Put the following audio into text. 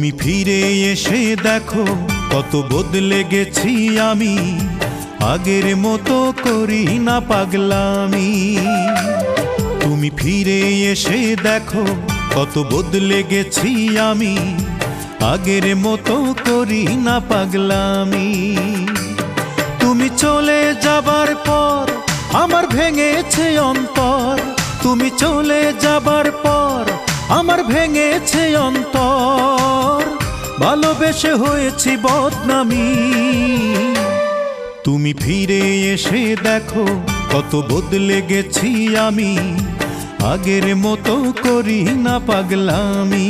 তুমি ফিরে এসে দেখো কত বদলে গেছি আমি, আগের মতো করি না পাগলামি। তুমি ফিরে এসে দেখো কত বদলে গেছি আমি, আগের মতো করি না পাগলামি। তুমি চলে যাবার পর আমার ভেঙেছে অন্তর, তুমি চলে যাবার পর আমার ভেঙেছে অন্তর, ভালোবেসে হয়েছি বদনামি। তুমি ফিরে এসে দেখো কত বদলে গেছি আমি, আগের মতো করি না পাগলামি।